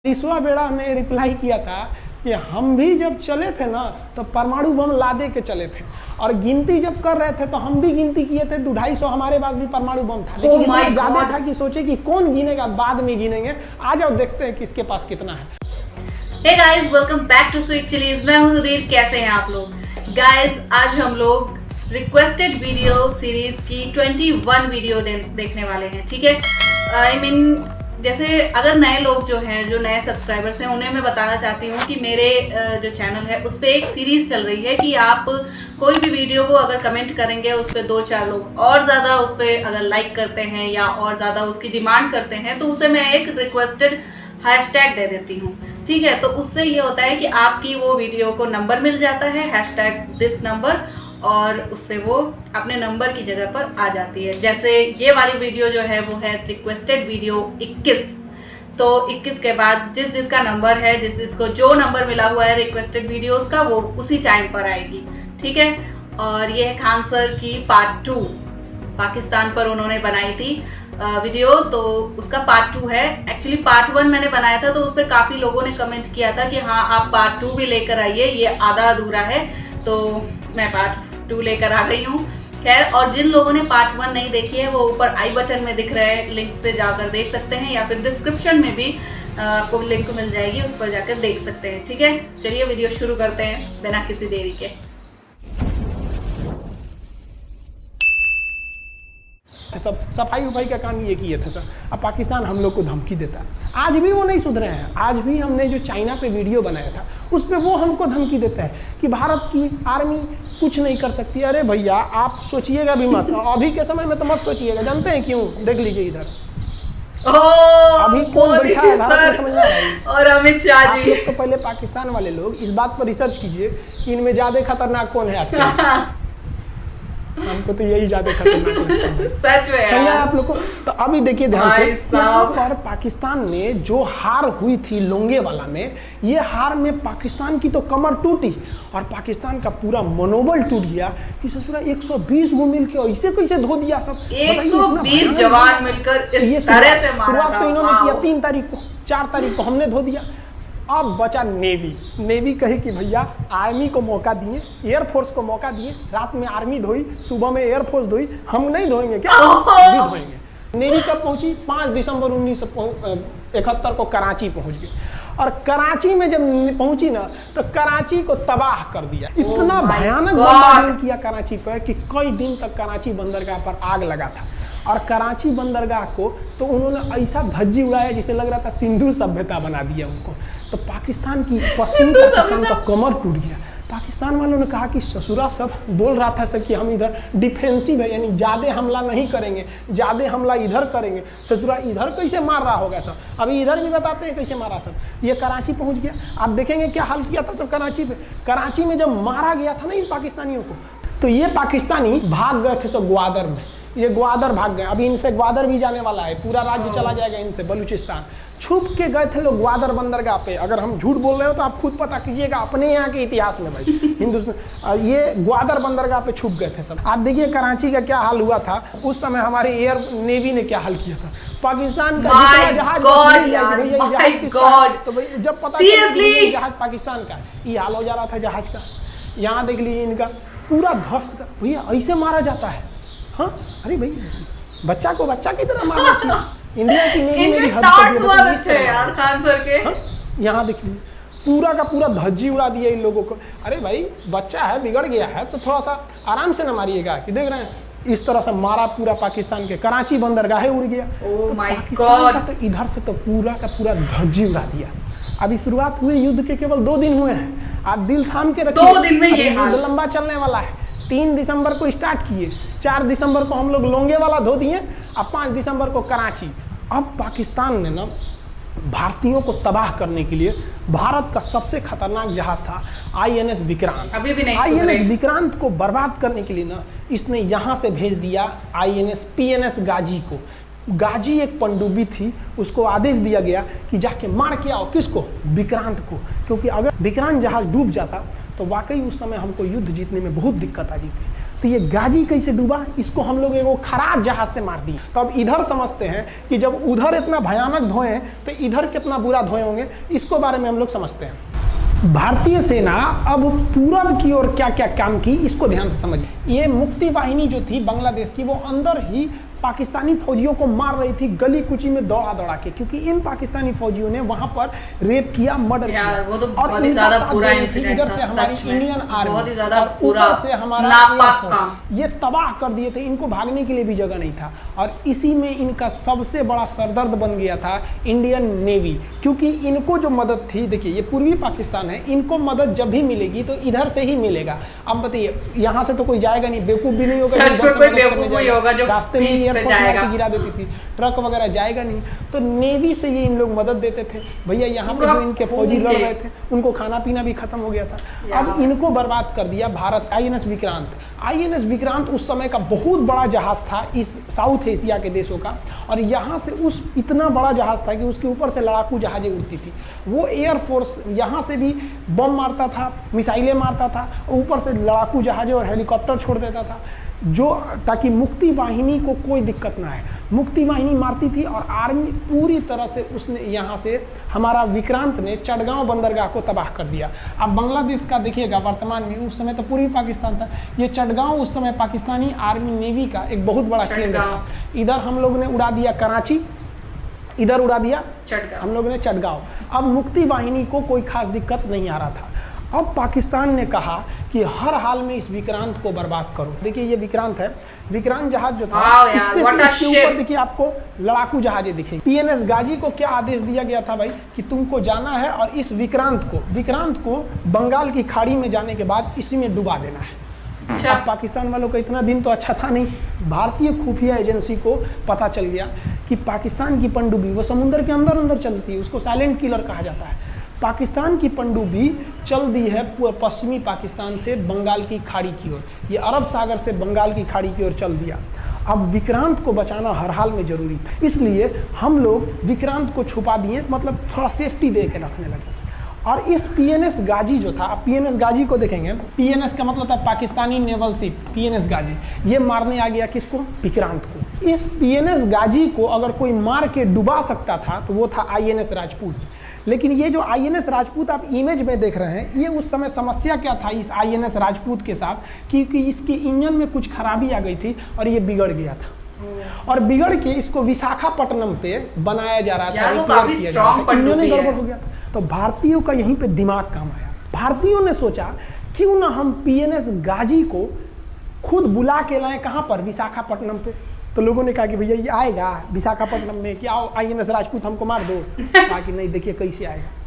ईश्वा बेड़ा ने रिप्लाई किया था कि हम भी जब चले थे ना तो परमाणु बम लादे के चले थे और गिनती जब कर रहे थे तो हम भी गिनती किए थे 250 हमारे पास भी परमाणु बम था, लेकिन इतना ज्यादा था कि सोचे कि कौन गिनेगा, बाद में गिनेंगे। आ जाओ देखते हैं किसके पास कितना है। Hey guys, welcome back to Sweet Chilies। मैं हूं सुधीर, कैसे हैं आप लोग? Guys, आज हम लोग रिक्वेस्टेड वीडियो सीरीज की 21 वीडियो देखने वाले हैं, ठीक है। I mean, जैसे अगर नए लोग जो हैं, जो नए सब्सक्राइबर्स हैं, उन्हें मैं बताना चाहती हूँ कि मेरे जो चैनल है उस पर एक सीरीज चल रही है कि आप कोई भी वीडियो को अगर कमेंट करेंगे, उस पर 2-4 लोग और ज़्यादा उस पर अगर लाइक करते हैं या और ज़्यादा उसकी डिमांड करते हैं तो उसे मैं एक रिक्वेस्टेड हैशटैग दे देती हूँ, ठीक है। तो उससे ये होता है कि आपकी वो वीडियो को नंबर मिल जाता है, हैशटैग दिस नंबर, और उससे वो अपने नंबर की जगह पर आ जाती है। जैसे ये वाली वीडियो जो है वो है रिक्वेस्टेड वीडियो 21। तो 21 के बाद जिस जिसका नंबर है, जिस जिसको जो नंबर मिला हुआ है रिक्वेस्टेड वीडियोस का, वो उसी टाइम पर आएगी, ठीक है। और ये है खान सर की पार्ट 2, पाकिस्तान पर उन्होंने बनाई थी वीडियो, तो उसका पार्ट 2 है। एक्चुअली पार्ट 1 मैंने बनाया था तो उस पर काफ़ी लोगों ने कमेंट किया था कि हाँ आप पार्ट 2 भी लेकर आइए, ये आधा अधूरा है। तो मैं पार्ट 2 लेकर आ गई हूँ। खैर, और जिन लोगों ने पार्ट 1 नहीं देखी है वो ऊपर आई बटन में दिख रहे हैं, लिंक से जाकर देख सकते हैं, या फिर डिस्क्रिप्शन में भी आपको लिंक मिल जाएगी, उस पर जाकर देख सकते हैं, ठीक है। चलिए वीडियो शुरू करते हैं बिना किसी देरी के। सब सफाई उफाई का काम ये किए थे सर। अब पाकिस्तान हम लोग को धमकी देता है, आज भी वो नहीं सुधरे हैं। आज भी हमने जो चाइना पे वीडियो बनाया था उस पे वो हमको धमकी देता है कि भारत की आर्मी कुछ नहीं कर सकती। अरे भैया आप सोचिएगा भी मत, अभी के समय में तो मत सोचिएगा। जानते हैं क्यों? देख लीजिए इधर अभी कौन बैठा है भारत में, समझ में आ रहा है। और अमित शाह जी। आप लोग तो पहले पाकिस्तान वाले लोग इस बात पर रिसर्च कीजिए कि इनमें ज्यादा खतरनाक कौन है आपके। हमको तो यही ज्यादा खतरनाक लगता है, सच में समझा आप लोग को। तो अभी देखिए ध्यान से, यहाँ पर पाकिस्तान ने जो हार हुई थी लोंगे वाला में, ये हार में पाकिस्तान की तो कमर टूटी और पाकिस्तान का पूरा मनोबल टूट गया कि ससुरा 120 वो मिलकर ऐसे कैसे धो दिया सब। 120 जवान मिलकर इस तरह से मारा। शुरुआत तो इन्होंने किया 3 तारीख को, 4 तारीख को हमने धो दिया। अब बचा नेवी। नेवी कही कि भैया आर्मी को मौका दिए, एयरफोर्स को मौका दिए, रात में आर्मी धोई, सुबह में एयरफोर्स धोई, हम नहीं धोएंगे क्या? भी धोएंगे। नेवी कब पहुंची? 5 दिसंबर 1971 को कराची पहुंच गई। और कराची में जब पहुंची ना तो कराची को तबाह कर दिया। इतना भयानक बमबार्डमेंट किया कराची पर कि कई दिन तक कराची बंदरगाह पर आग लगा था। और कराची बंदरगाह को तो उन्होंने ऐसा धज्जी उड़ाया जिसे लग रहा था सिंधु सभ्यता बना दिया उनको। तो पाकिस्तान की, पश्चिमी पाकिस्तान का कमर टूट गया। पाकिस्तान वालों ने कहा कि ससुरा सब बोल रहा था सर कि हम इधर डिफेंसिव है, यानी ज़्यादा हमला नहीं करेंगे, ज़्यादा हमला इधर करेंगे। ससुरा इधर कैसे मार रहा होगा सब, अभी इधर भी बताते हैं कैसे मारा सब। ये कराची पहुंच गया। आप देखेंगे क्या हाल किया था सब कराची पे। कराची में जब मारा गया था ना इन पाकिस्तानियों को, तो ये पाकिस्तानी भाग गए थे सब ग्वादर में। ये ग्वादर भाग गए। अभी इनसे ग्वादर भी जाने वाला है, पूरा राज्य चला जाएगा इनसे, बलूचिस्तान। छुप के गए थे लोग ग्वादर बंदरगाह पे। अगर हम झूठ बोल रहे हो तो आप खुद पता कीजिएगा अपने यहाँ के इतिहास में भाई। हिंदुस्तान ये ग्वादर बंदरगाह पे छुप गए थे सब। आप देखिए कराची का क्या हाल हुआ था उस समय, हमारे एयर नेवी ने क्या हाल किया था। पाकिस्तान का जितना जहाज, तो भाई जब पता जहाज पाकिस्तान का, ये हाल हो जा रहा था जहाज का। यहाँ देख लीजिए इनका पूरा ध्वस्त का। भैया ऐसे मारा जाता है? हाँ, अरे भाई बच्चा को बच्चा की तरह मारना चाहिए। इंडिया की नेवी में भी हद कर दिया। यहाँ देख लीजिए पूरा का पूरा धज्जी उड़ा दिया इन लोगों को। अरे भाई बच्चा है, बिगड़ गया है तो थोड़ा सा आराम से न मारिएगा। कि देख रहे हैं इस तरह से मारा पूरा पाकिस्तान के, कराची बंदरगाह उड़ गया। तो पाकिस्तान का तो इधर से तो पूरा का पूरा धज्जी उड़ा दिया। अभी शुरुआत हुई युद्ध के केवल 2 दिन हुए हैं। आप दिल थाम के रखिए, 2 दिन में ये युद्ध लंबा चलने वाला है। 3 दिसंबर को स्टार्ट किए, 4 दिसंबर को हम लोग लोंगे वाला धो दिए, अब 5 दिसंबर को कराची। अब पाकिस्तान ने ना भारतीयों को तबाह करने के लिए भारत का सबसे खतरनाक जहाज था INS विक्रांत। INS विक्रांत को बर्बाद करने के लिए ना इसने यहाँ से भेज दिया INS PNS गाजी को। गाजी एक पनडुब्बी थी, उसको आदेश दिया गया कि जाके मार के आओ। किसको? विक्रांत को। क्योंकि अगर विक्रांत जहाज डूब जाता तो वाकई उस समय हमको युद्ध जीतने में बहुत दिक्कत आ जाती। तो ये गाजी कैसे डूबा, इसको हम लोग एगो खराब जहाज से मार दिए। तो अब इधर समझते हैं कि जब उधर इतना भयानक धोए तो इधर कितना बुरा धोए होंगे, इसको बारे में हम लोग समझते हैं। भारतीय सेना अब पूरब की ओर क्या क्या काम की, इसको ध्यान से समझिए। ये मुक्ति वाहिनी जो थी बांग्लादेश की, वो अंदर ही पाकिस्तानी फौजियों को मार रही थी गली कुची में दौड़ा दौड़ा के, क्योंकि इन पाकिस्तानी फौजियों ने वहां पर रेप किया, मर्डर किया, और इनका साथ दे रही थी इधर से हमारी इंडियन आर्मी और ऊपर से हमारा एयरफोर्स, ये तबाह कर दिए थे। इनको भागने के लिए भी जगह नहीं था, और इसी में इनका सबसे बड़ा सरदर्द बन गया था इंडियन नेवी, क्योंकि इनको जो मदद थी, देखिए ये पूर्वी पाकिस्तान है, इनको मदद जब भी मिलेगी तो इधर से ही मिलेगा। अब बताइए यहाँ से तो कोई जाएगा नहीं, बेवकूफ भी नहीं होगा, रास्ते में गिरा देती थी, ट्रक वगैरह जाएगा नहीं, तो नेवी से ये इन लोग मदद देते थे। भैया यहाँ पे जो इनके फौजी लड़ रहे थे उनको खाना पीना भी खत्म हो गया था। अब इनको बर्बाद कर दिया भारत। आईएनएस विक्रांत, आईएनएस विक्रांत उस समय का बहुत बड़ा जहाज था इस साउथ एशिया के देशों का, और यहाँ से उस इतना बड़ा जहाज था कि उसके ऊपर से लड़ाकू जहाजें उड़ती थी। वो एयरफोर्स यहाँ से भी बम मारता था, मिसाइलें मारता था, ऊपर से लड़ाकू जहाजें और हेलीकॉप्टर छोड़ देता था, जो ताकि मुक्ति वाहिनी को कोई दिक्कत ना आए। मुक्ति वाहिनी मारती थी और आर्मी पूरी तरह से उसने यहाँ से हमारा विक्रांत ने चटगांव बंदरगाह को तबाह कर दिया। अब बांग्लादेश का देखिएगा वर्तमान में, उस समय तो पूर्वी पाकिस्तान था, ये चटगांव उस समय पाकिस्तानी आर्मी नेवी का एक बहुत बड़ा केंद्र था। इधर हम लोग ने उड़ा दिया कराची, इधर उड़ा दिया हम लोग ने चटगांव। अब मुक्ति वाहिनी को कोई खास दिक्कत नहीं आ रहा था। अब पाकिस्तान ने कहा कि हर हाल में इस विक्रांत को बर्बाद करो। देखिए ये विक्रांत है, विक्रांत जहाज जो था, इसके ऊपर देखिए आपको लड़ाकू जहाजें दिखेंगी। पीएनएस गाजी को क्या आदेश दिया गया था भाई, कि तुमको जाना है और इस विक्रांत को बंगाल की खाड़ी में जाने के बाद इसी में डुबा देना है। अब पाकिस्तान वालों का इतना दिन तो अच्छा था नहीं, भारतीय खुफिया एजेंसी को पता चल गया कि पाकिस्तान की पनडुब्बी वो समुद्र के अंदर अंदर चलती है, उसको साइलेंट किलर कहा जाता है। पाकिस्तान की पनडुब्बी चल दी है पश्चिमी पाकिस्तान से बंगाल की खाड़ी की ओर, ये अरब सागर से बंगाल की खाड़ी की ओर चल दिया। अब विक्रांत को बचाना हर हाल में जरूरी था, इसलिए हम लोग विक्रांत को छुपा दिए, मतलब थोड़ा सेफ्टी दे के रखने लगे। और इस पीएनएस गाजी जो था, पीएनएस गाजी को देखेंगे, पीएनएस का मतलब था पाकिस्तानी नेवल शिप, पीएनएस गाजी, ये मारने आ गया किसको, विक्रांत को। इस पीएनएस गाजी को अगर कोई मार के डुबा सकता था तो वो था आईएनएस राजपूत। लेकिन ये जो आईएनएस राजपूत आप इमेज में देख रहे हैं, ये उस समय समस्या क्या था इस आईएनएस राजपूत के साथ, क्योंकि इसके इंजन में कुछ खराबी आ गई थी और ये बिगड़ गया था, और बिगड़ के इसको विशाखापट्टनम पे बनाया जा रहा था, रिपेयर किया जा रहा था, इंजन ही गड़बड़ हो गया था। तो भारतीयों का यहीं पे दिमाग काम आया। भारतीयों ने सोचा क्यों ना हम पीएनएस गाजी को खुद बुला के लाएं, कहाँ पर, विशाखापट्टनम पे। तो लोगों ने कहा कि भैया ये आएगा विशाखापट्टनम में, कि आओ आईएनएस राजपूत हमको मार दो। कहा कि नहीं, देखिए कैसे आएगा।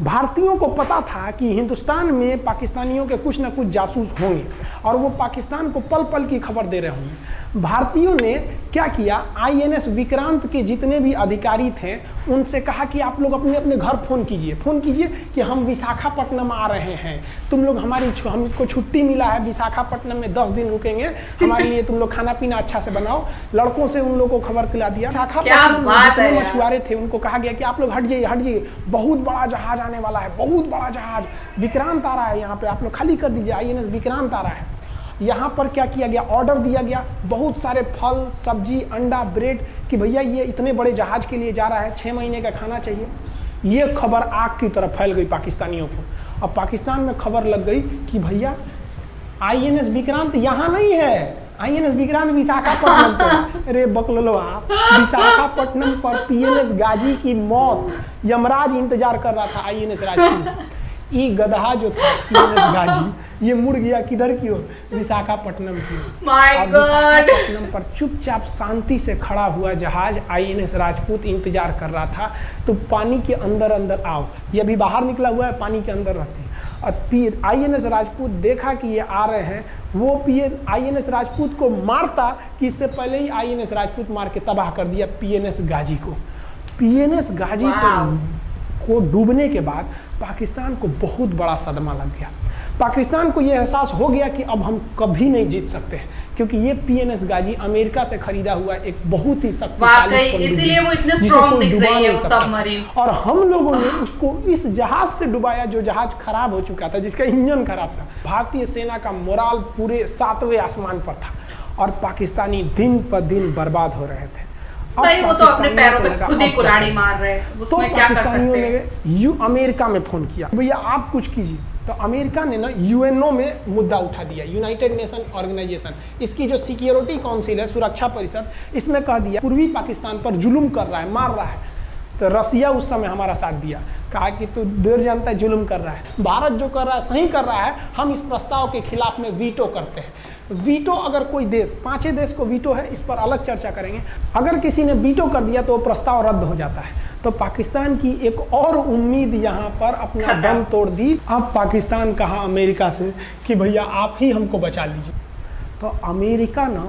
भारतीयों को पता था कि हिंदुस्तान में पाकिस्तानियों के कुछ ना कुछ जासूस होंगे और वो पाकिस्तान को पल पल की खबर दे रहे होंगे। भारतीयों ने क्या किया, आईएनएस विक्रांत के जितने भी अधिकारी थे उनसे कहा कि आप लोग अपने अपने घर फ़ोन कीजिए कि हम विशाखापट्टनम आ रहे हैं, तुम लोग हमको छुट्टी मिला है, विशाखापट्टनम में 10 दिन रुकेंगे, हमारे लिए तुम लोग खाना पीना अच्छा से बनाओ। लड़कों से उन लोगों को खबर खिला दिया। विशाखापट्टनम में जितने मछुआरे थे उनको कहा गया कि आप लोग हट जाइए, बहुत बड़ा जहाज आने वाला है, बहुत बड़ा जहाज विक्रांत आ रहा है, यहाँ पे आप लोग खाली कर दीजिए, आईएनएस विक्रांत आ रहा है। यहाँ पर क्या किया गया, ऑर्डर दिया गया, बहुत सारे फल सब्जी अंडा ब्रेड, कि भैया ये इतने बड़े जहाज के लिए जा रहा है, 6 महीने का खाना चाहिए। ये खबर आग की तरह फैल गई पाकिस्तानियों को। अब पाकिस्तान में खबर लग गई कि भैया आईएनएस विक्रांत यहाँ नहीं है, आईएनएस विक्रांत विशाखापट्टनम पर। अरे बकलोलो, विशाखापट्टनम पर पीएनएस गाजी की मौत यमराज इंतजार कर रहा था आईएनएस राजपूत। ये गधा जो था पीएनएस गाजी, ये मुड़ गया किधर की ओर, विशाखापट्टनम की ओर। और विशाखापट्टनम पर चुपचाप शांति से खड़ा हुआ जहाज आईएनएस राजपूत इंतजार कर रहा था। तो पानी के अंदर अंदर आओ, ये अभी बाहर निकला हुआ है, पानी के अंदर रहती है। और फिर आईएनएस राजपूत देखा कि ये आ रहे हैं, वो आईएनएस राजपूत को मारता कि इससे पहले ही आईएनएस राजपूत मार के तबाह कर दिया पीएनएस गाजी को। पीएनएस गाजी को डूबने के बाद पाकिस्तान को बहुत बड़ा सदमा लग गया। पाकिस्तान को यह एहसास हो गया कि अब हम कभी नहीं जीत सकते हैं, क्योंकि ये PNS गाजी अमेरिका से खरीदा हुआ एक बहुत ही शक्तिशाली वाकई इसीलिए वो इतने स्ट्रॉन्ग दिख रही है वो सबमरीन। और हम लोगों ने उसको इस जहाज से डुबाया जो जहाज खराब हो चुका था, जिसका इंजन खराब था। भारतीय सेना का मोराल पूरे 7वें आसमान पर था और पाकिस्तानी दिन पर दिन बर्बाद हो रहे थे। भाई वो तो अपने पैरों पे खुद ही कुल्हाड़ी मार रहे हैं, तो उसमें क्या कर पाकिस्तानियों सकते हैं। ने अमेरिका में फोन किया, भैया आप कुछ कीजिए। तो अमेरिका ने ना UNO में मुद्दा उठा दिया, यूनाइटेड नेशन ऑर्गेनाइजेशन, इसकी जो सिक्योरिटी काउंसिल है, सुरक्षा परिषद, इसमें कह दिया पूर्वी पाकिस्तान पर जुल्म कर रहा है, मार रहा है। तो रसिया उस समय हमारा साथ दिया, कहा कि तू देर जानता है जुल्म कर रहा है, भारत जो कर रहा है सही कर रहा है, हम इस प्रस्ताव के खिलाफ में वीटो करते हैं। वीटो अगर कोई देश, 5 देश को वीटो है, इस पर अलग चर्चा करेंगे, अगर किसी ने वीटो कर दिया तो वो प्रस्ताव रद्द हो जाता है। तो पाकिस्तान की एक और उम्मीद यहाँ पर अपना दम तोड़ दी। अब पाकिस्तान कहा अमेरिका से कि भैया आप ही हमको बचा लीजिए। तो अमेरिका ना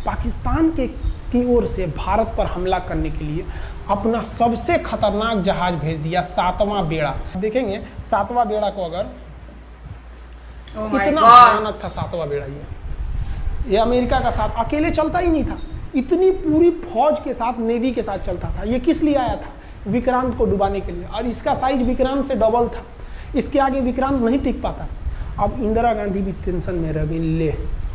पाकिस्तान की ओर से भारत पर हमला करने के लिए अपना सबसे खतरनाक जहाज भेज दिया, 7वां बेड़ा। देखेंगे 7वां बेड़ा को, अगर कितना भयानक था 7वां बेड़ा। ये अमेरिका का साथ अकेले चलता ही नहीं था, इतनी पूरी फौज के साथ, नेवी के साथ चलता था। ये किस लिए आया था? विक्रांत को डुबाने के लिए, और इसका साइज विक्रांत से डबल था। इसके आगे विक्रांत नहीं टिक पाता। अब इंदिरा गांधी भी टेंशन में रह गई ले।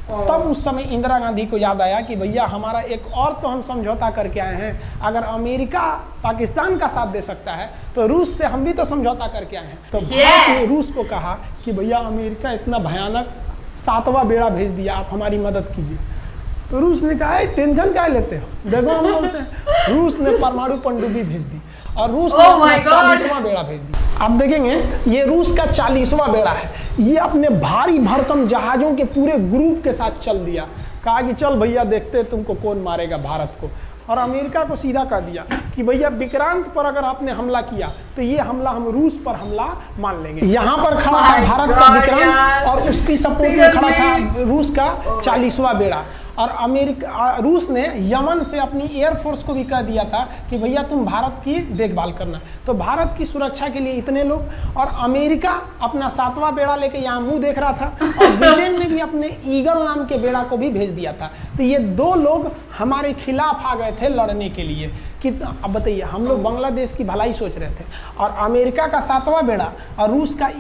तब उस समय इंदिरा गांधी को याद आया कि भैया हमारा एक और तो हम समझौता करके आए हैं, अगर अमेरिका पाकिस्तान का साथ दे सकता है तो रूस से हम भी तो समझौता करके आए हैं। तो भारत ने रूस को कहा कि भैया अमेरिका इतना भयानक 7वां बेड़ा भेज दिया, आप हमारी मदद कीजिए। तो रूस ने कहा टेंशन क्या लेते हो, देखो हम बोलते हैं। रूस ने परमाणु पनडुब्बी भेज दी और रूस ने 40वां बेड़ा भेज दिया। आप देखेंगे ये रूस का 40वां बेड़ा है। ये अपने भारी भरकम जहाजों के पूरे ग्रुप के साथ चल दिया, कहा कि चल भैया देखते तुमको कौन मारेगा भारत को। और अमेरिका को सीधा कह दिया कि भैया विक्रांत पर अगर आपने हमला किया तो ये हमला हम रूस पर हमला मान लेंगे। यहाँ पर खड़ा था भारत का विक्रांत और उसकी सपोर्ट में खड़ा था रूस का 40वां बेड़ा। और रूस ने यमन से अपनी एयरफोर्स को भी कह दिया था कि भैया तुम भारत की देखभाल करना। तो भारत की सुरक्षा के लिए इतने लोग, और अमेरिका अपना 7वां बेड़ा लेके यहाँ मुंह देख रहा था, और ब्रिटेन ने भी अपने ईगल नाम के बेड़ा को भी भेज दिया था। तो ये 2 लोग हमारे खिलाफ आ गए थे लड़ने के लिए कि अब बताइए, हम लोग बांग्लादेश की भलाई सोच रहे थे, और अमेरिका का 7वां बेड़ा और रूस का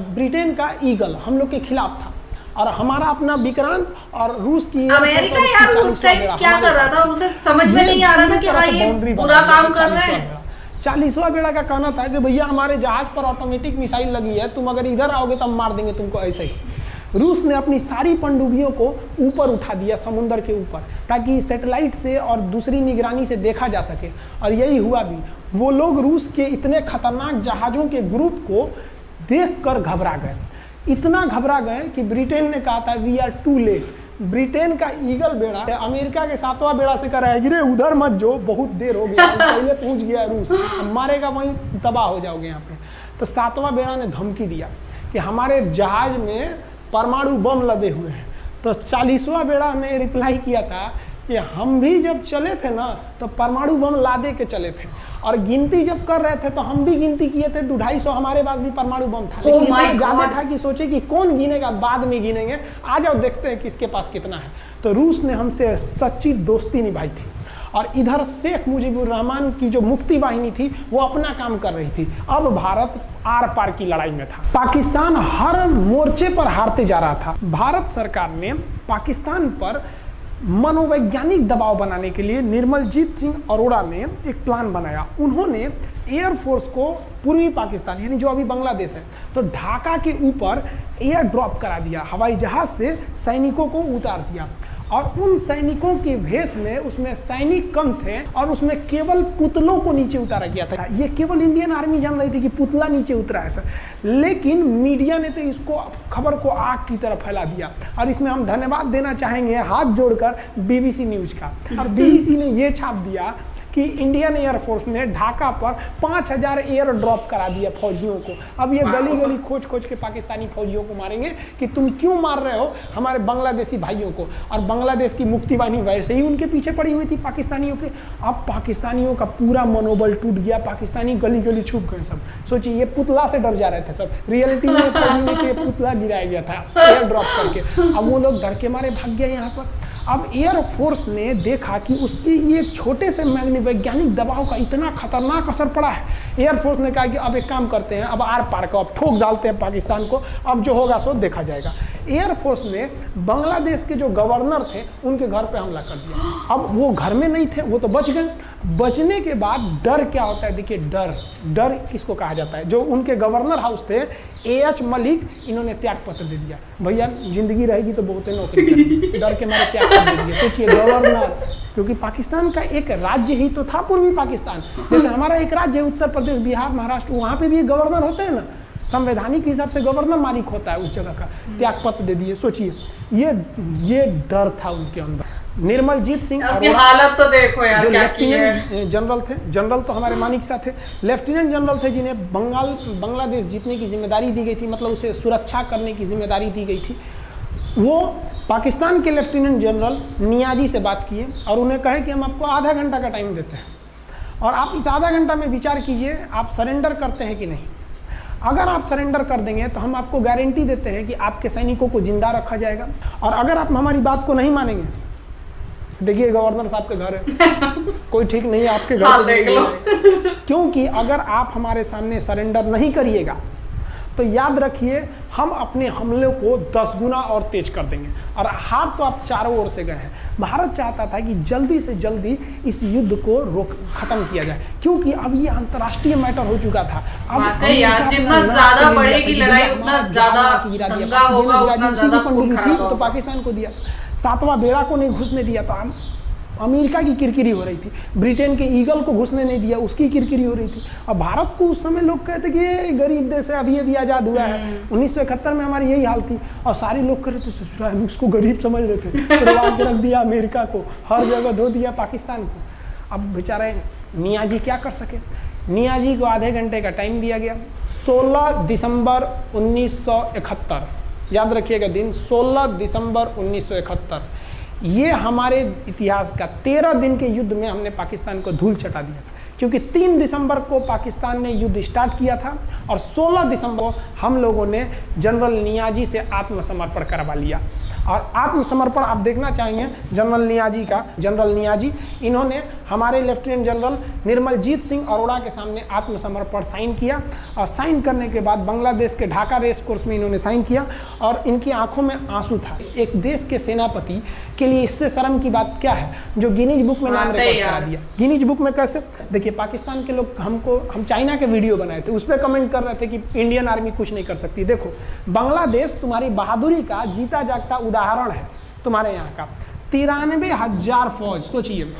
ब्रिटेन का ईगल हम लोग के खिलाफ था, और हमारा अपना विक्रांत और रूस की अमेरिका यार उस टाइम क्या कर रहा था, उसे समझ में नहीं आ रहा था कि भाई ये पूरा काम कर रहा है। 40वां बेड़ा का कहना था कि भैया हमारे जहाज पर ऑटोमेटिक मिसाइल लगी है, तुम अगर इधर आओगे तो हम मार देंगे तुमको ऐसे ही। रूस ने अपनी सारी पनडुब्बियों को ऊपर उठा दिया समुद्र के ऊपर, ताकि सैटेलाइट से और दूसरी निगरानी से देखा जा सके, और यही हुआ भी। वो लोग रूस के इतने खतरनाक जहाज़ों के ग्रुप को देखकर घबरा गए, इतना घबरा गए कि ब्रिटेन ने कहा था we are too late. Britain का ईगल बेड़ा अमेरिका के 7वां बेड़ा से कर गिरे उधर मत जो, बहुत देर हो गया, पहले पहुंच गया रूस, मारेगा वहीं तबाह हो जाओगे यहाँ पे। तो 7वां बेड़ा ने धमकी दिया कि हमारे जहाज में परमाणु बम लदे हुए हैं। तो 40वां बेड़ा ने रिप्लाई किया था कि हम भी जब चले थे ना तो परमाणु बम लादे के चले थे, और गिनती जब कर रहे थे तो हम भी गिनती किए थे, 250 हमारे पास भी परमाणु बम था, लेकिन इतना ज्यादा था कि सोचे कि कौन गिनेगा, बाद में गिनेंगे, आ जाओ देखते हैं किसके पास कितना है। तो रूस ने हमसे सच्ची दोस्ती निभाई थी, और इधर शेख मुजीबुर रहमान की जो मुक्ति वाहिनी थी वो अपना काम कर रही थी। अब भारत आर पार की लड़ाई में था, पाकिस्तान हर मोर्चे पर हारते जा रहा था। भारत सरकार ने पाकिस्तान पर मनोवैज्ञानिक दबाव बनाने के लिए निर्मलजीत सिंह अरोड़ा ने एक प्लान बनाया। उन्होंने एयरफोर्स को पूर्वी पाकिस्तान यानी जो अभी बांग्लादेश है, तो ढाका के ऊपर एयर ड्रॉप करा दिया, हवाई जहाज से सैनिकों को उतार दिया, और उन सैनिकों के भेष में उसमें सैनिक कम थे, और उसमें केवल पुतलों को नीचे उतारा गया था। ये केवल इंडियन आर्मी जान रही थी कि पुतला नीचे उतरा है सर, लेकिन मीडिया ने तो इसको खबर को आग की तरफ फैला दिया। और इसमें हम धन्यवाद देना चाहेंगे हाथ जोड़कर BBC न्यूज का। और BBC ने ये छाप दिया कि इंडियन एयरफोर्स ने ढाका पर 5000 एयर ड्रॉप करा दिया फौजियों को। अब ये गली गली खोज खोज के पाकिस्तानी फौजियों को मारेंगे कि तुम क्यों मार रहे हो हमारे बांग्लादेशी भाइयों को। और बांग्लादेश की मुक्ति वाहिनी वैसे ही उनके पीछे पड़ी हुई थी पाकिस्तानियों के। अब पाकिस्तानियों का पूरा मनोबल टूट गया, पाकिस्तानी गली गली छुप गए सब। सोचिए ये पुतला से डर जा रहे थे सब, रियलिटी में पुतला गिराया गया था एयर ड्रॉप करके। अब वो लोग डर के मारे भाग गए यहाँ पर। अब एयरफोर्स ने देखा कि उसके ये छोटे से वैज्ञानिक दबाव का इतना खतरनाक असर पड़ा है। एयरफोर्स ने कहा कि अब एक काम करते हैं, अब आर पार को अब ठोक डालते हैं पाकिस्तान को, अब जो होगा सो देखा जाएगा। एयरफोर्स ने बांग्लादेश के जो गवर्नर थे उनके घर पे हमला कर दिया। अब वो घर में नहीं थे, वो तो बच गए। बचने के बाद डर क्या होता है, देखिए डर किसको कहा जाता है। जो उनके गवर्नर हाउस थे AH मलिक, इन्होंने त्याग पत्र दे दिया। भैया जिंदगी रहेगी तो बहुत नौकरी करेंगे, डर के मारे त्याग पत्र दे दिया। सोचिए गवर्नर, क्योंकि पाकिस्तान का एक राज्य ही तो था पूर्वी पाकिस्तान। जैसे हमारा एक राज्य है उत्तर प्रदेश, बिहार, महाराष्ट्र, वहाँ पे भी एक गवर्नर होते हैं ना, संवैधानिक हिसाब से गवर्नर मालिक होता है उस जगह का। त्याग पत्र दे दिए। सोचिए ये डर था उनके अंदर। निर्मलजीत सिंह हालत तो देखो यार, जो लेफ्टिनेंट जनरल थे, जनरल तो हमारे मानिक शाह थे, लेफ्टिनेंट जनरल थे जिन्हें बांग्लादेश जीतने की जिम्मेदारी दी गई थी, मतलब उसे सुरक्षा करने की जिम्मेदारी दी गई थी। वो पाकिस्तान के लेफ्टिनेंट जनरल नियाजी से बात किए और उन्हें कहे कि हम आपको आधा घंटा का टाइम देते हैं और आप इस आधा घंटा में विचार कीजिए आप सरेंडर करते हैं कि नहीं। अगर आप सरेंडर कर देंगे तो हम आपको गारंटी देते हैं कि आपके सैनिकों को जिंदा रखा जाएगा, और अगर आप हमारी बात को नहीं मानेंगे, देखिए गवर्नर साहब के घर है, कोई ठीक नहीं है आपके घर पे, क्योंकि अगर आप हमारे सामने सरेंडर नहीं करिएगा तो याद रखिए हम अपने हमले को 10 गुना और तेज कर देंगे। और हार तो आप चारों ओर से गए हैं। भारत चाहता था कि जल्दी से जल्दी इस युद्ध को खत्म किया जाए, क्योंकि अब ये अंतर्राष्ट्रीय मैटर हो चुका था। अब जितना ज्यादा बढ़ेगी लड़ाई उतना ज्यादा दंगा होगा, उतना ज्यादा खून खराब होगा। तो पाकिस्तान को दिया, 7वां बेड़ा को नहीं घुसने दिया, तो अमेरिका की किरकिरी हो रही थी, ब्रिटेन के ईगल को घुसने नहीं दिया, उसकी किरकिरी हो रही थी। अब भारत को उस समय लोग कहते कि ये गरीब देश है, अभी आज़ाद हुआ है। 1971 में हमारी यही हाल थी और सारे लोग कह रहे थे, हम उसको गरीब समझ रहे थे, करवा के रख दिया अमेरिका को, हर जगह धो दिया पाकिस्तान को। अब बेचारे नियाजी क्या कर सके। नियाजी को आधे घंटे का टाइम दिया गया। 16 दिसंबर 1971, याद रखिएगा दिन, 16 दिसंबर 1971। ये हमारे इतिहास का 13 दिन के युद्ध में हमने पाकिस्तान को धूल चटा दिया था, क्योंकि 3 दिसंबर को पाकिस्तान ने युद्ध स्टार्ट किया था और 16 दिसंबर को हम लोगों ने जनरल नियाजी से आत्मसमर्पण करवा लिया। और आत्मसमर्पण आप देखना चाहेंगे जनरल नियाजी का। जनरल नियाजी इन्होंने हमारे लेफ्टिनेंट जनरल निर्मलजीत सिंह अरोड़ा के सामने आत्मसमर्पण साइन किया, और साइन करने के बाद बांग्लादेश के ढाका रेस कोर्स में इन्होंने साइन किया और इनकी आंखों में आंसू था। एक देश के सेनापति के लिए इससे शर्म की बात क्या है, जो गिनीज बुक में नाम रिकॉर्ड करा दिया। गिनीज बुक में कैसे, देखिए पाकिस्तान के लोग हम चाइना के वीडियो बनाए थे, उस पर कमेंट कर रहे थे कि इंडियन आर्मी कुछ नहीं कर सकती। देखो बांग्लादेश तुम्हारी बहादुरी का जीता जागता उदाहरण है। तुम्हारे यहाँ का 93,000 फौज, सोचिए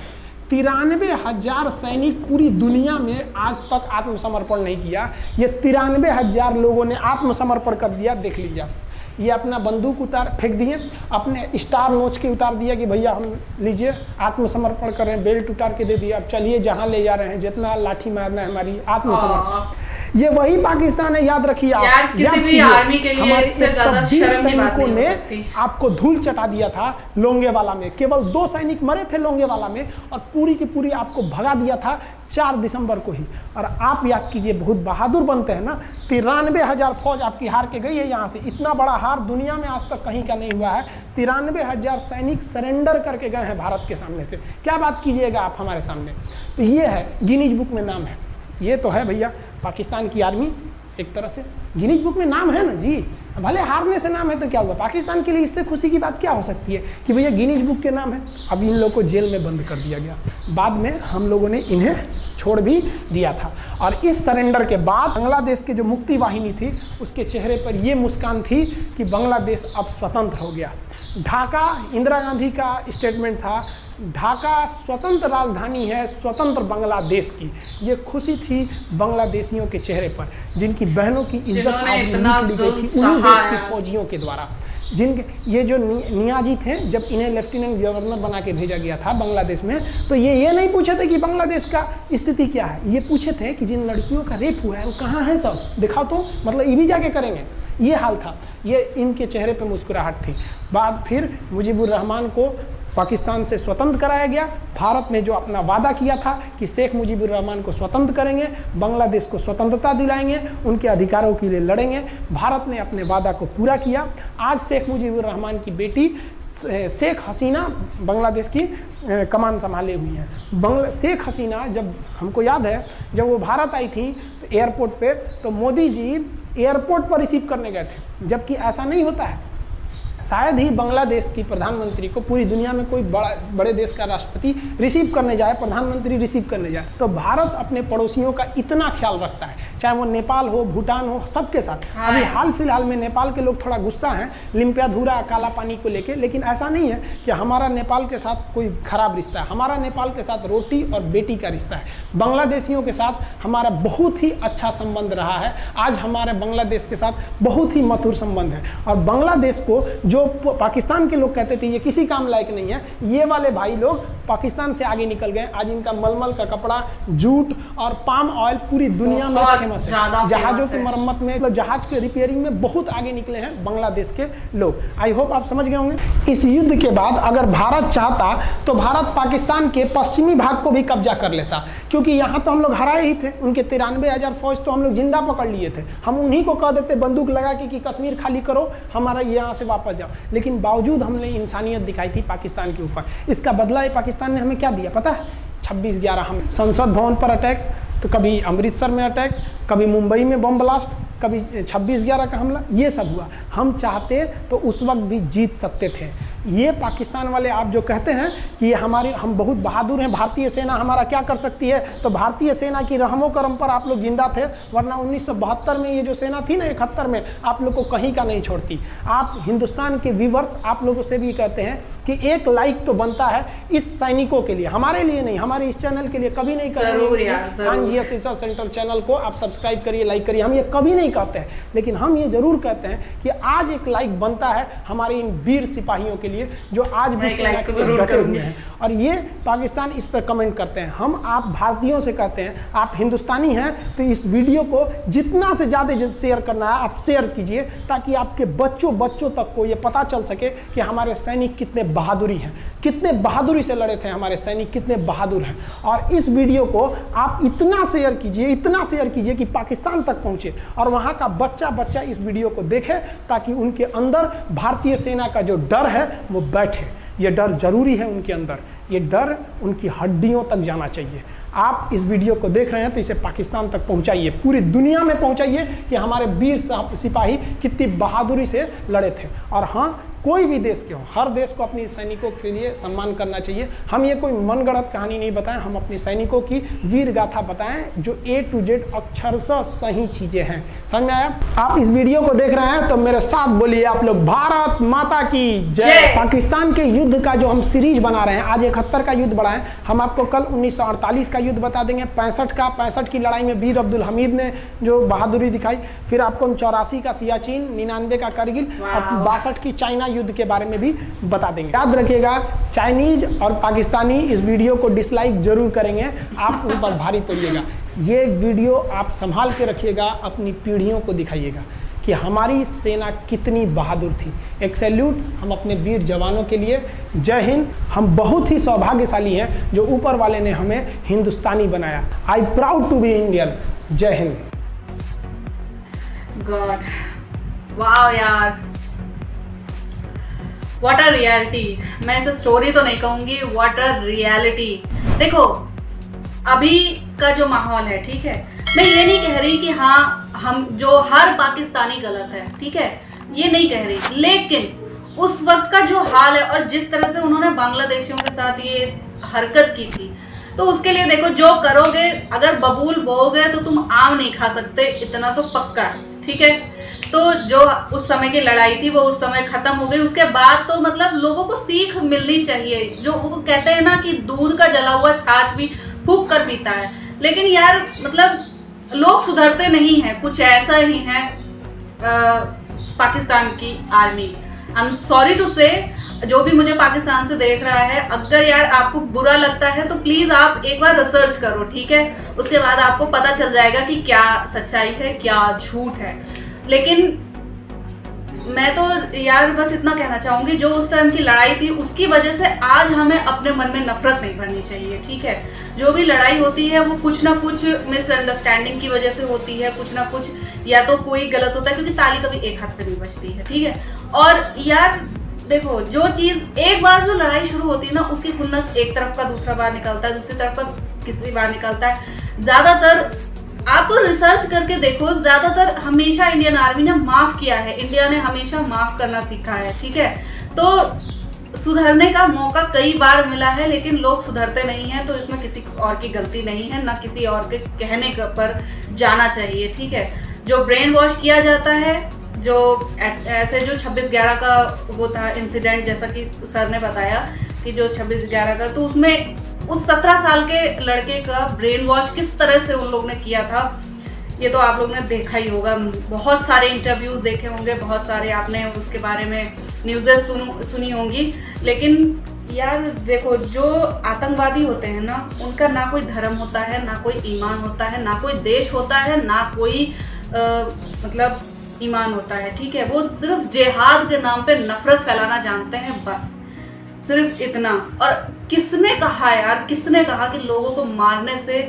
93,000 सैनिक पूरी दुनिया में आज तक आत्मसमर्पण नहीं किया। ये 93,000 लोगों ने आत्मसमर्पण कर दिया। देख लीजिए, ये अपना बंदूक उतार फेंक दिए, अपने स्टार नोच के उतार दिया कि भैया हम लीजिए आत्मसमर्पण कर रहे हैं, बेल्ट उतार के दे दिया, अब चलिए जहाँ ले जा रहे हैं, जितना लाठी मारना है हमारी आत्मसमर्पण। ये वही पाकिस्तान है, याद रखिए आप। किसी भी आर्मी के लिए हमारे इससे ज्यादा 120 शर्म की बात सैनिकों नहीं ने हो सकती। आपको धूल चटा दिया था लोंगेवाला में। केवल 2 सैनिक मरे थे लोंगेवाला में और पूरी की पूरी आपको भगा दिया था 4 दिसंबर को ही। और आप याद कीजिए, बहुत बहादुर बनते हैं ना, 93,000 फौज आपकी हार के गई है यहाँ से। इतना बड़ा हार दुनिया में आज तक कहीं का नहीं हुआ है। 93,000 सैनिक सरेंडर करके गए हैं भारत के सामने से। क्या बात कीजिएगा आप हमारे सामने। तो ये है, गिनीज बुक में नाम है। ये तो है भैया पाकिस्तान की आर्मी, एक तरह से गिनीज बुक में नाम है ना जी। भले हारने से नाम है तो क्या हुआ, पाकिस्तान के लिए इससे खुशी की बात क्या हो सकती है कि भैया गिनीज बुक के नाम है। अब इन लोगों को जेल में बंद कर दिया गया, बाद में हम लोगों ने इन्हें छोड़ भी दिया था। और इस सरेंडर के बाद बांग्लादेश के जो मुक्ति वाहिनी थी उसके चेहरे पर ये मुस्कान थी कि बांग्लादेश अब स्वतंत्र हो गया। ढाका इंदिरा गांधी का स्टेटमेंट था, ढाका स्वतंत्र राजधानी है स्वतंत्र बांग्लादेश की। ये खुशी थी बांग्लादेशियों के चेहरे पर, जिनकी बहनों की इज्जत लूट ली गई थी उन्हीं देश के फौजियों के द्वारा। जिनके ये जो नियाजी थे, जब इन्हें लेफ्टिनेंट गवर्नर बना के भेजा गया था बांग्लादेश में, तो ये नहीं पूछे थे कि बांग्लादेश का स्थिति क्या है, ये पूछे थे कि जिन लड़कियों का रेप हुआ है वो कहाँ है, सब दिखाओ तो, मतलब ये भी जाके करेंगे, ये हाल था। ये इनके चेहरे पे मुस्कुराहट थी। बाद फिर मुजीबुर रहमान को पाकिस्तान से स्वतंत्र कराया गया। भारत ने जो अपना वादा किया था कि शेख मुजीबुर रहमान को स्वतंत्र करेंगे, बांग्लादेश को स्वतंत्रता दिलाएंगे, उनके अधिकारों के लिए लड़ेंगे, भारत ने अपने वादा को पूरा किया। आज शेख मुजीबुर रहमान की बेटी शेख हसीना बांग्लादेश की कमान संभाले हुई हैं। शेख हसीना, जब हमको याद है जब वो भारत आई थी तो एयरपोर्ट पे, तो मोदी जी एयरपोर्ट पर रिसीव करने गए थे, जबकि ऐसा नहीं होता है। शायद ही बांग्लादेश की प्रधानमंत्री को पूरी दुनिया में कोई बड़े देश का राष्ट्रपति रिसीव करने जाए, प्रधानमंत्री रिसीव करने जाए। तो भारत अपने पड़ोसियों का इतना ख्याल रखता है, चाहे वो नेपाल हो, भूटान हो, सबके साथ। अभी हाल फिलहाल में नेपाल के लोग थोड़ा गुस्सा हैं लिम्पियाधुरा काला पानी को लेके, लेकिन ऐसा नहीं है कि हमारा नेपाल के साथ कोई खराब रिश्ता है। हमारा नेपाल के साथ रोटी और बेटी का रिश्ता है। बांग्लादेशियों के साथ हमारा बहुत ही अच्छा संबंध रहा है। आज हमारे बांग्लादेश के साथ बहुत ही मधुर संबंध है। और बांग्लादेश को जो पाकिस्तान के लोग कहते थे ये किसी काम लायक नहीं है, ये वाले भाई लोग पाकिस्तान से आगे निकल गए। आज इनका मलमल का कपड़ा, जूट और पाम ऑयल पूरी दुनिया में फेमस है। जहाजों की मरम्मत में, मतलब जहाज के रिपेयरिंग में बहुत आगे निकले हैं बांग्लादेश के लोग। आई होप आप समझ गए होंगे। इस युद्ध के बाद अगर भारत चाहता तो भारत पाकिस्तान के पश्चिमी भाग को भी कब्जा कर लेता, क्योंकि यहाँ तो हम लोग हराए ही थे। उनके 93,000 फौज तो हम लोग जिंदा पकड़ लिए थे। हम उन्हीं को कह देते बंदूक लगा के कि कश्मीर खाली करो, हमारा यहाँ से वापस जाओ। लेकिन बावजूद हमने इंसानियत दिखाई थी पाकिस्तान के ऊपर। इसका बदला ये पाकिस्तान ने हमें क्या दिया पता है? 26/11 हम संसद भवन पर अटैक, तो कभी अमृतसर में अटैक, कभी मुंबई में बम ब्लास्ट, कभी 26/11 का हमला, ये सब हुआ। हम चाहते तो उस वक्त भी जीत सकते थे। ये पाकिस्तान वाले आप जो कहते हैं कि हम बहुत बहादुर हैं, भारतीय सेना हमारा क्या कर सकती है, तो भारतीय सेना की रहमो करम पर आप लोग जिंदा थे, वरना 1972 में ये जो सेना थी ना, 71 में, आप लोग को कहीं का नहीं छोड़ती। आप हिंदुस्तान के व्यूवर्स आप लोगों से भी कहते हैं कि एक लाइक तो बनता है इस सैनिकों के लिए, हमारे लिए नहीं, हमारे इस चैनल के लिए कभी नहीं करेंगे। खान जी रिसर्च सेंटर चैनल को आप सब्सक्राइब करिए, लाइक करिए, हम ये कभी नहीं कहते हैं, लेकिन हम ये जरूर कहते हैं कि आज एक लाइक बनता है हमारे इन वीर सिपाहियों के लिए जो आज भी सेना के लिए डटे हुए हैं। और ये पाकिस्तान इस पर कमेंट करते हैं। हम आप भारतीयों से कहते हैं, आप हिंदुस्तानी हैं तो इस वीडियो को जितना से ज़्यादा शेयर करना है आप शेयर कीजिए, ताकि आपके बच्चों तक को ये पता चल सके कि हमारे सैनिक कितने बहादुरी हैं, कितने बहादुरी से लड़े थे हमारे सैनिक, कितने बहादुर हैं। और इस वीडियो को आप इतना शेयर कीजिए कि पाकिस्तान तक पहुँचे और वहाँ का बच्चा इस वीडियो को देखे, ताकि उनके अंदर भारतीय सेना का जो डर है वो बैठे। ये डर जरूरी है उनके अंदर, ये डर उनकी हड्डियों तक जाना चाहिए। आप इस वीडियो को देख रहे हैं तो इसे पाकिस्तान तक पहुंचाइए, पूरी दुनिया में पहुंचाइए कि हमारे वीर सिपाही कितनी बहादुरी से लड़े थे। और हाँ, कोई भी देश के हो, हर देश को अपने सैनिकों के लिए सम्मान करना चाहिए। हम ये कोई मनगढ़ंत कहानी नहीं बताएं, हम अपने सैनिकों की वीर गाथा बताएं जो A to Z अक्षरशः सही चीजें हैं। समझ में आया? आप इस वीडियो को देख रहे हैं तो मेरे साथ बोलिए आप लोग, भारत माता की जय। पाकिस्तान के युद्ध का जो हम सीरीज बना रहे हैं, आज 71 का युद्ध बढ़ाएं। हम आपको कल 1948 का युद्ध बता देंगे, 65 की लड़ाई में वीर अब्दुल हमीद ने जो बहादुरी दिखाई, फिर आपको 84 का सियाचिन, 99 का करगिल और 62 की चाइना युद्ध के बारे में भी बता देंगे। याद रखिएगा, चाइनीज और पाकिस्तानी इस वीडियो को डिसलाइक जरूर करेंगे, आप उन पर भारी पड़िएगा। ये वीडियो आप संभाल के रखिएगा, अपनी पीढ़ियों को दिखाइएगा कि हमारी सेना कितनी बहादुर थी। एक सैल्यूट हम अपने वीर जवानों के लिए। जय हिंद। हम बहुत ही सौभाग्यशाली हैं जो ऊपर वाले ने हमें हिंदुस्तानी बनाया। I proud to be Indian. जय हिंद। गॉड, वाह यार, व्हाट अ रियलिटी। मैं इसे स्टोरी तो नहीं कहूंगी, व्हाट अ रियलिटी। देखो अभी का जो माहौल है, ठीक है, मैं ये नहीं कह रही कि हाँ हम जो हर पाकिस्तानी गलत है, ठीक है, ये नहीं कह रही, लेकिन उस वक्त का जो हाल है और जिस तरह से उन्होंने बांग्लादेशियों के साथ ये हरकत की थी, तो उसके लिए देखो, जो करोगे, अगर बबूल बोओगे तो तुम आम नहीं खा सकते, इतना तो पक्का है, ठीक है। तो जो उस समय की लड़ाई थी वो उस समय खत्म हो गई। उसके बाद तो मतलब लोगों को सीख मिलनी चाहिए। जो वो कहते हैं ना कि दूध का जला हुआ छाछ भी फूंक कर पीता है, लेकिन यार मतलब लोग सुधरते नहीं हैं। कुछ ऐसा ही है पाकिस्तान की army. I am sorry to say, जो भी मुझे पाकिस्तान से देख रहा है, अगर यार आपको बुरा लगता है तो प्लीज आप एक बार रिसर्च करो, ठीक है। उसके बाद आपको पता चल जाएगा कि क्या सच्चाई है क्या झूठ है। लेकिन मैं तो यार बस इतना कहना चाहूंगी, जो उस टाइम की लड़ाई थी उसकी वजह से आज हमें अपने मन में नफरत नहीं भरनी चाहिए, ठीक है। जो भी लड़ाई होती है वो कुछ ना कुछ मिसअंडरस्टैंडिंग की वजह से होती है, कुछ ना कुछ या तो कोई गलत होता है, क्योंकि ताली कभी एक हाथ से नहीं बजती है, ठीक है। और यार देखो, जो चीज एक बार जो लड़ाई शुरू होती है ना, उसकी खुन्नस एक तरफ का दूसरा बार निकलता है, दूसरी तरफ का किसी बार निकलता है। ज्यादातर आप रिसर्च करके देखो, ज्यादातर हमेशा इंडियन आर्मी ने माफ किया है, इंडिया ने हमेशा माफ करना सीखा है, ठीक है। तो सुधरने का मौका कई बार मिला है, लेकिन लोग सुधरते नहीं हैं, तो इसमें किसी और की गलती नहीं है, ना किसी और के कहने पर जाना चाहिए, ठीक है। जो ब्रेन वॉश किया जाता है, जो ऐसे जो 26/11 का वो था इंसिडेंट, जैसा कि सर ने बताया कि जो 26/11 का, तो उसमें उस 17 साल के लड़के का ब्रेन वॉश किस तरह से उन लोग ने किया था, ये तो आप लोग ने देखा ही होगा। बहुत सारे इंटरव्यूज देखे होंगे, बहुत सारे आपने उसके बारे में न्यूज़ेस सुनी होंगी। लेकिन यार देखो, जो आतंकवादी होते हैं ना, उनका ना कोई धर्म होता है, ना कोई ईमान होता है, ना कोई देश होता है, ना कोई मतलब ईमान होता है, ठीक है। वो सिर्फ जिहाद के नाम पे नफरत फैलाना जानते हैं, बस सिर्फ इतना। और किसने कहा यार, किसने कहा कि लोगों को मारने से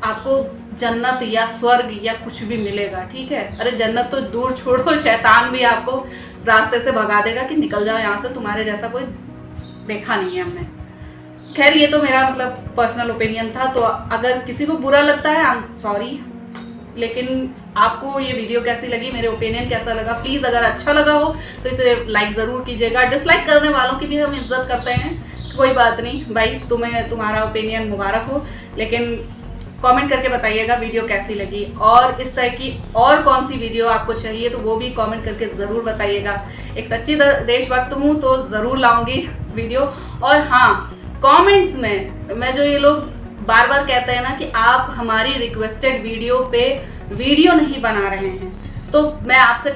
आपको जन्नत या स्वर्ग या कुछ भी मिलेगा, ठीक है। अरे जन्नत तो दूर छोड़ो, शैतान भी आपको रास्ते से भगा देगा कि निकल जाओ यहाँ से, तुम्हारे जैसा कोई देखा नहीं है हमने। खैर, ये तो मेरा मतलब पर्सनल ओपिनियन था, तो अगर किसी को बुरा लगता है आई एम सॉरी। लेकिन आपको ये वीडियो कैसी लगी, मेरे ओपिनियन कैसा लगा, प्लीज़ अगर अच्छा लगा हो तो इसे लाइक ज़रूर कीजिएगा। डिसलाइक करने वालों की भी हम इज्जत करते हैं, कोई बात नहीं भाई, तुम्हें तुम्हारा ओपिनियन मुबारक हो, लेकिन कमेंट करके बताइएगा वीडियो कैसी लगी। और इस तरह की और कौन सी वीडियो आपको चाहिए तो वो भी कमेंट करके ज़रूर बताइएगा। एक सच्ची देशभक्त हूँ तो ज़रूर लाऊंगी वीडियो। और हाँ, कमेंट्स में मैं जो ये लोग बार बार कहते हैं ना कि आप हमारी रिक्वेस्टेड वीडियो पे वीडियो नहीं बना रहे हैं, तो मैं आपसे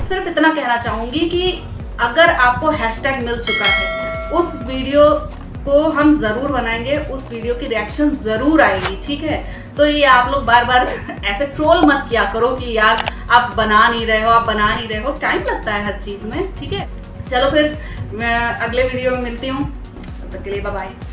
सिर्फ इतना कहना चाहूँगी कि अगर आपको हैशटैग मिल चुका है, उस वीडियो को हम ज़रूर बनाएंगे, उस वीडियो की रिएक्शन ज़रूर आएगी, ठीक है। तो ये आप लोग बार बार ऐसे ट्रोल मत किया करो कि यार आप बना नहीं रहे हो, आप बना नहीं रहे हो, टाइम लगता है हर चीज़ में, ठीक है। चलो फिर मैं अगले वीडियो में मिलती हूँ, तब तक के लिए बाय बाय।